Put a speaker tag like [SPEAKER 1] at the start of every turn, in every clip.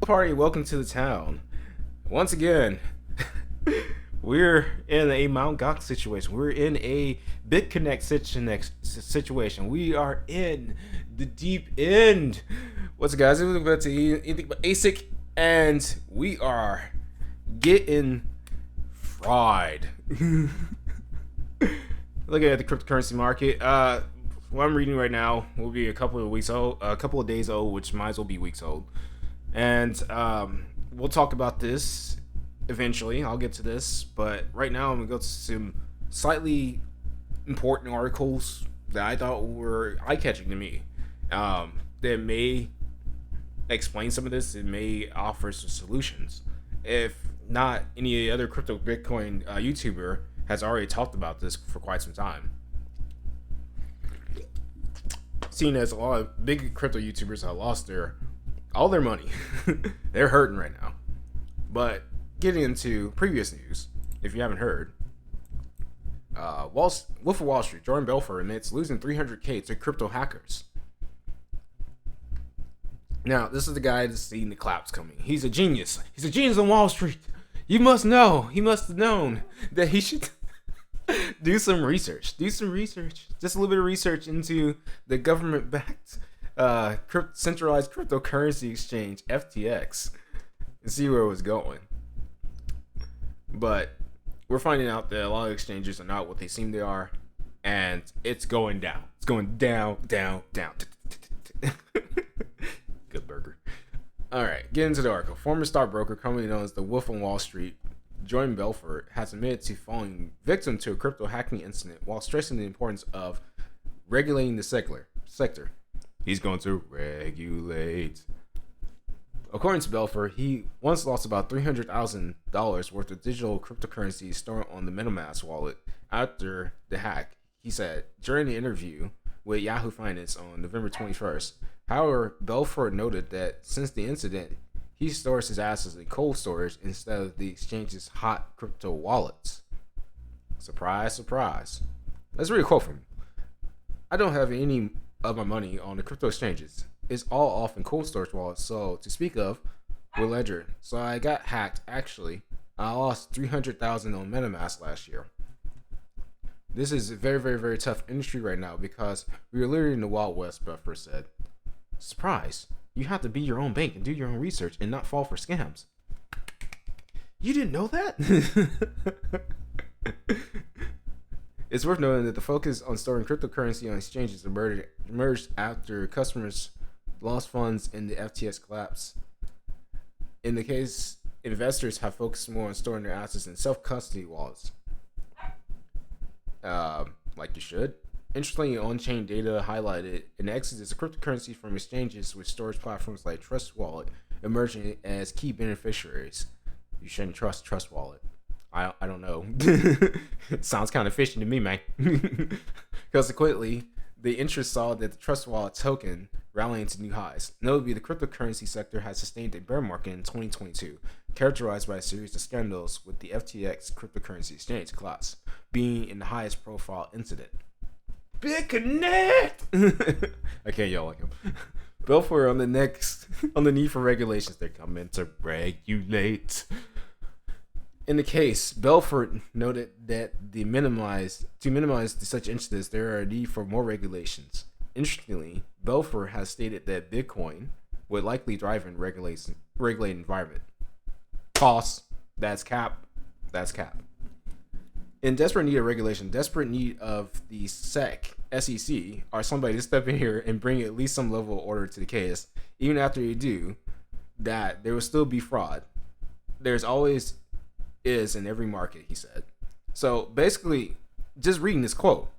[SPEAKER 1] party, welcome to the town. Once again, we're in a Mount Gox situation. We're in a Bitconnect situation. We are in the deep end. What's up, guys? We're about to anything but ASIC, and we are getting fried. Looking at the cryptocurrency market, what I'm reading right now will be a couple of days old, which might as well be weeks old. And we'll talk about this eventually. I'll get to this, but right now I'm gonna go to some slightly important articles that I thought were eye-catching to me. That may explain some of this. It may offer some solutions. If not, any other crypto Bitcoin YouTuber has already talked about this for quite some time. Seen as a lot of big crypto YouTubers have lost all their money. They're hurting right now. But getting into previous news, if you haven't heard, Wolf of Wall Street, Jordan Belfort admits losing $300K to crypto hackers. Now, this is the guy that's seen the claps coming. He's a genius. He's a genius on Wall Street. You must know. He must have known that he should do some research. Just a little bit of research into the government-backed centralized cryptocurrency exchange, FTX, and see where it was going. But we're finding out that a lot of exchanges are not what they seem they are, and it's going down. It's going down. Good burger. All right, get into the article. Former stockbroker, commonly known as the Wolf on Wall Street, Jordan Belfort, has admitted to falling victim to a crypto hacking incident while stressing the importance of regulating the sector. He's going to regulate. According to Belfort, he once lost about $300,000 worth of digital cryptocurrency stored on the MetaMask wallet after the hack. He said during the interview with Yahoo Finance on November 21st. However, Belfort noted that since the incident, he stores his assets in cold storage instead of the exchange's hot crypto wallets. Surprise, surprise. Let's read a quote from him. I don't have any of my money on the crypto exchanges. It's all off in cold storage wallets, so to speak of, we're ledger. So I got hacked, actually. I lost $300,000 on MetaMask last year. This is a very, very, very tough industry right now because we are literally in the Wild West, Belfort said. Surprise. You have to be your own bank and do your own research and not fall for scams. You didn't know that? It's worth noting that the focus on storing cryptocurrency on exchanges emerged after customers lost funds in the FTX collapse. In the case, investors have focused more on storing their assets in self-custody wallets. Like you should. Interestingly, on-chain data highlighted an exodus of cryptocurrency from exchanges with storage platforms like Trust Wallet emerging as key beneficiaries. You shouldn't trust Trust Wallet. I don't know. It sounds kind of fishy to me, man. Consequently, the interest saw that the Trust Wallet token rallying to new highs. Notably, the cryptocurrency sector has sustained a bear market in 2022, characterized by a series of scandals with the FTX cryptocurrency exchange class being in the highest profile incident. Bitconnect! I can't yell like him. Belfort on the need for regulations. They're coming to regulate. In the case, Belfort noted that to minimize such incidents, there are a need for more regulations. Interestingly, Belfort has stated that Bitcoin would likely thrive in regulated environment. False. That's cap. In desperate need of regulation, desperate need of the SEC, or somebody to step in here and bring at least some level of order to the case. Even after you do that, there will still be fraud. There's always is in every market, he said. So basically, just reading this quote,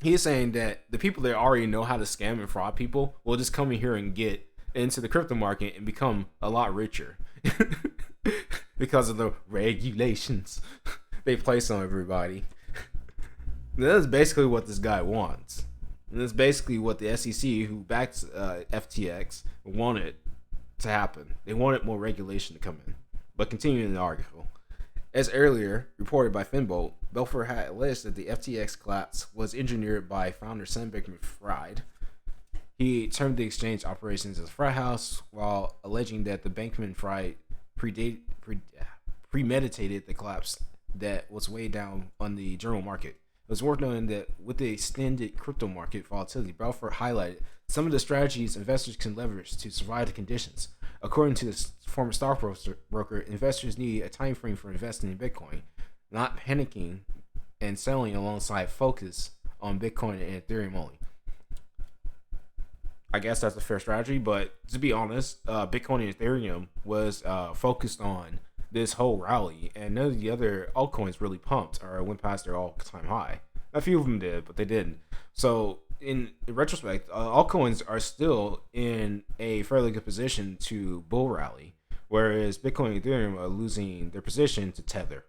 [SPEAKER 1] he is saying that the people that already know how to scam and fraud people will just come in here and get into the crypto market and become a lot richer because of the regulations they place on everybody. That's basically what this guy wants. And that's basically what the SEC, who backs FTX, wanted to happen. They wanted more regulation to come in. But continuing the article, as earlier reported by Finbolt, Belfort had alleged that the FTX collapse was engineered by founder Sam Bankman-Fried. He termed the exchange operations as a frat house while alleging that the Bankman Fried premeditated the collapse that was weighed down on the general market. It was worth noting that with the extended crypto market volatility, Belfort highlighted some of the strategies investors can leverage to survive the conditions. According to the former stockbroker, investors need a time frame for investing in Bitcoin, not panicking and selling alongside focus on Bitcoin and Ethereum only. I guess that's a fair strategy, but to be honest, Bitcoin and Ethereum was focused on this whole rally, and none of the other altcoins really pumped or went past their all-time high. A few of them did, but they didn't. So in retrospect, altcoins are still in a fairly good position to bull rally, whereas Bitcoin and Ethereum are losing their position to Tether.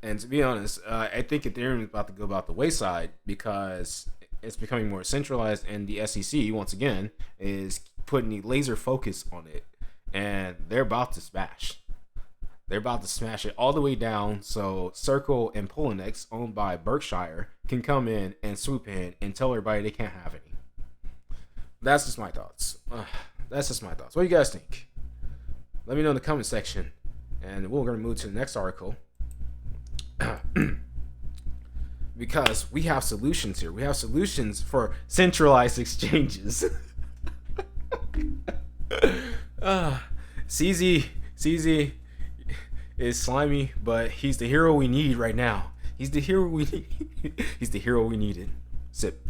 [SPEAKER 1] And to be honest, I think Ethereum is about to go about the wayside because it's becoming more centralized, and the SEC once again is putting a laser focus on it, and they're about to smash. They're about to smash it all the way down so Circle and Poloniex, owned by Berkshire, can come in and swoop in and tell everybody they can't have any. That's just my thoughts. What do you guys think? Let me know in the comment section, and we're going to move to the next article. Because we have solutions here. We have solutions for centralized exchanges. CZ is slimy, but he's the hero we need right now. He's the hero we need. He's the hero we needed. Sip.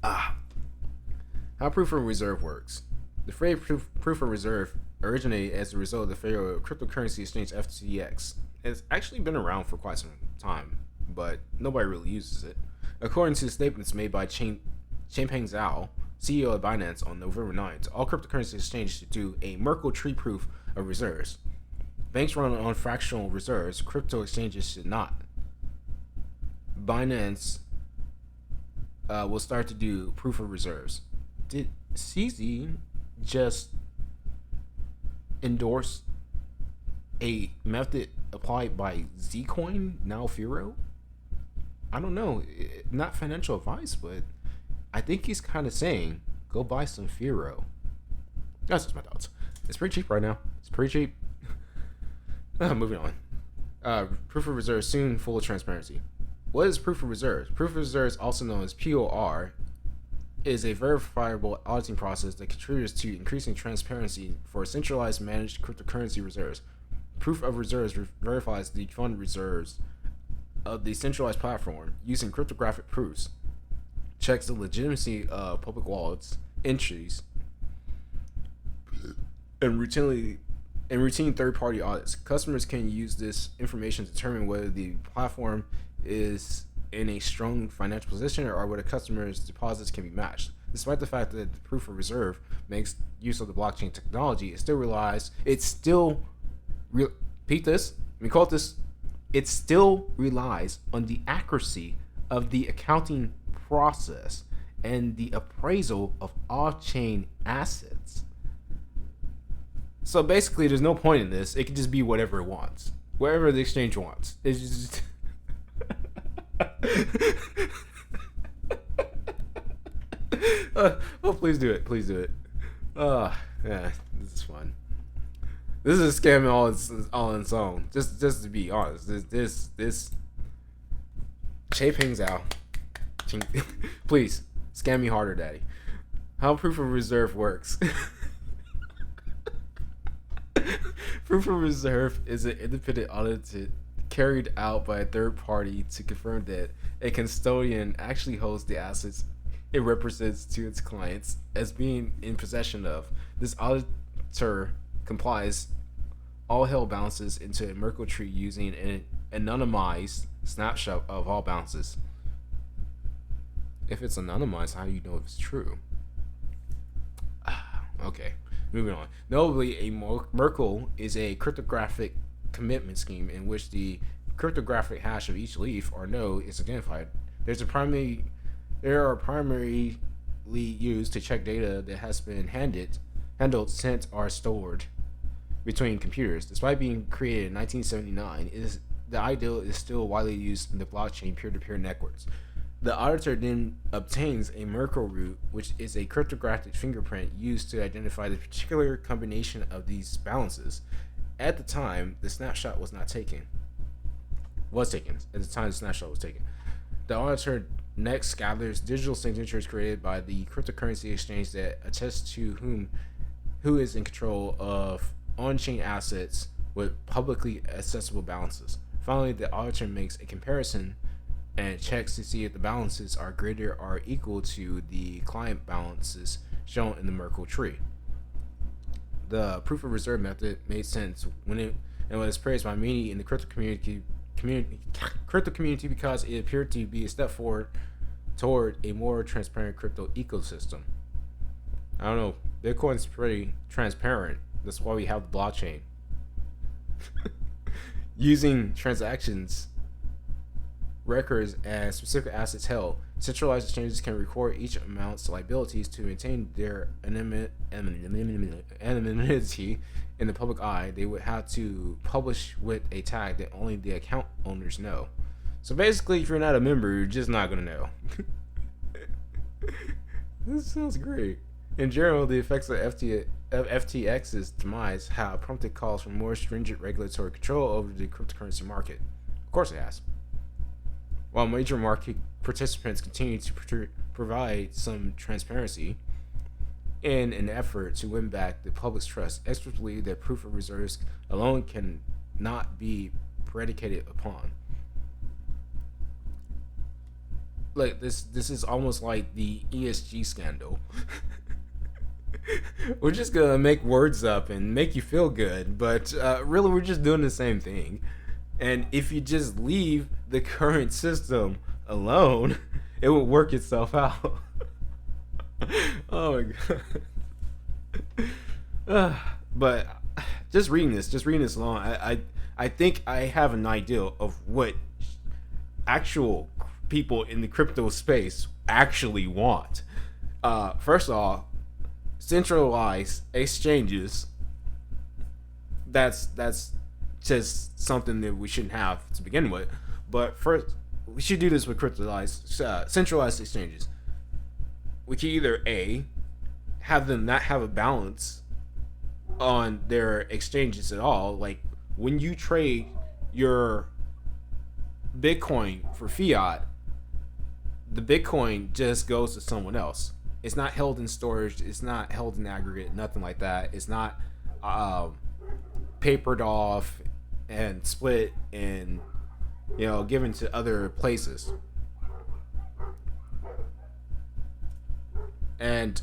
[SPEAKER 1] How proof of reserve works. The phrase proof of reserve originated as a result of the failure of cryptocurrency exchange FTX. It's actually been around for quite some time, but nobody really uses it. According to the statements made by Changpeng Zhao, CEO of Binance, on November 9th, all cryptocurrency exchanges should do a Merkle tree proof of reserves. Banks run on fractional reserves. Crypto exchanges should not. Binance will start to do proof of reserves. Did CZ just endorse a method applied by Zcoin, now Firo? I don't know. Not financial advice, but I think he's kind of saying, go buy some Firo. That's just my thoughts. It's pretty cheap right now. It's pretty cheap. Moving on. Proof of reserves soon full of transparency. What is proof of reserves? Proof of reserves, also known as POR, is a verifiable auditing process that contributes to increasing transparency for centralized managed cryptocurrency reserves. Proof of reserves verifies the fund reserves of the centralized platform using cryptographic proofs, checks the legitimacy of public wallets, entries, and routine third-party audits. Customers can use this information to determine whether the platform is in a strong financial position or whether customers' deposits can be matched. Despite the fact that the proof of reserve makes use of the blockchain technology, it still relies on the accuracy of the accounting process and the appraisal of off-chain assets. So basically, there's no point in this. It can just be whatever it wants, wherever the exchange wants. It's just oh, please do it. Yeah, this is fun. This is a scam all in its own. Just to be honest, this Changpeng Zhao. Please scam me harder, daddy. How proof of reserve works. Proof of reserve is an independent audit carried out by a third party to confirm that a custodian actually holds the assets it represents to its clients as being in possession of. This auditor compiles all held balances into a Merkle tree using an anonymized snapshot of all balances. If it's anonymized, how do you know if it's true? Okay, moving on. Notably, a Merkle is a cryptographic commitment scheme in which the cryptographic hash of each leaf or node is identified. There are primarily used to check data that has been handled, sent, or stored between computers. Despite being created in 1979, it is the ideal is still widely used in the blockchain peer-to-peer networks. The auditor then obtains a Merkle root, which is a cryptographic fingerprint used to identify the particular combination of these balances. At the time, the snapshot was not taken. Was taken. At the time, the snapshot was taken. The auditor next gathers digital signatures created by the cryptocurrency exchange that attests to who is in control of on-chain assets with publicly accessible balances. Finally, the auditor makes a comparison and checks to see if the balances are greater or equal to the client balances shown in the Merkle tree. The proof of reserve method made sense when it was praised by many in the crypto community because it appeared to be a step forward toward a more transparent crypto ecosystem. I don't know, Bitcoin's pretty transparent. That's why we have the blockchain. Using transactions, records, and specific assets held, centralized exchanges can record each amount's liabilities to maintain their anonymity in the public eye. They would have to publish with a tag that only the account owners know. So basically, if you're not a member, you're just not going to know. This sounds great. In general, the effects of FTX's demise have prompted calls for more stringent regulatory control over the cryptocurrency market. Of course it has. While major market participants continue to provide some transparency in an effort to win back the public's trust, experts believe that proof of reserves alone cannot be predicated upon. Like this is almost like the ESG scandal. We're just gonna make words up and make you feel good, but really we're just doing the same thing. And if you just leave the current system alone, it will work itself out. Oh my god. But just reading this alone, I think I have an idea of what actual people in the crypto space actually want. First of all, centralized exchanges. That's just something that we shouldn't have to begin with. But first, we should do this with centralized exchanges. We can either A, have them not have a balance on their exchanges at all. Like when you trade your Bitcoin for fiat, the Bitcoin just goes to someone else. It's not held in storage. It's not held in aggregate. Nothing like that. It's not papered off and split and given to other places. And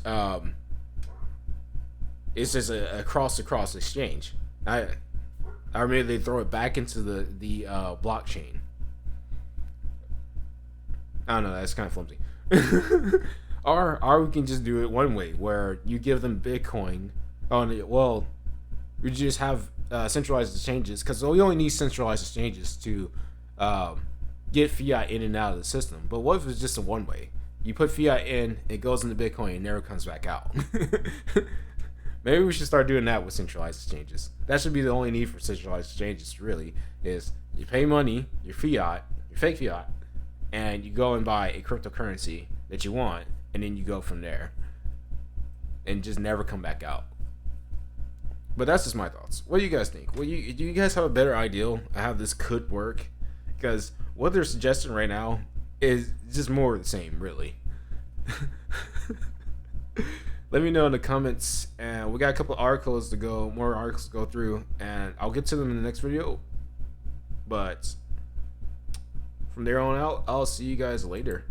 [SPEAKER 1] it's just a cross exchange. I remember they throw it back into the blockchain. I don't know. That's kind of flimsy. Or we can just do it one way, where you give them Bitcoin. Well, we just have centralized exchanges, because we only need centralized exchanges to get fiat in and out of the system. But what if it's just a one way? You put fiat in, it goes into Bitcoin, and never comes back out. Maybe we should start doing that with centralized exchanges. That should be the only need for centralized exchanges, really, is you pay money, your fiat, your fake fiat, and you go and buy a cryptocurrency that you want, and then you go from there and just never come back out. But that's just my thoughts. What do you guys think? Do you guys have a better idea of how this could work? Because what they're suggesting right now is just more of the same, really. Let me know in the comments, and we got a couple more articles to go through, and I'll get to them in the next video. But from there on out, I'll see you guys later.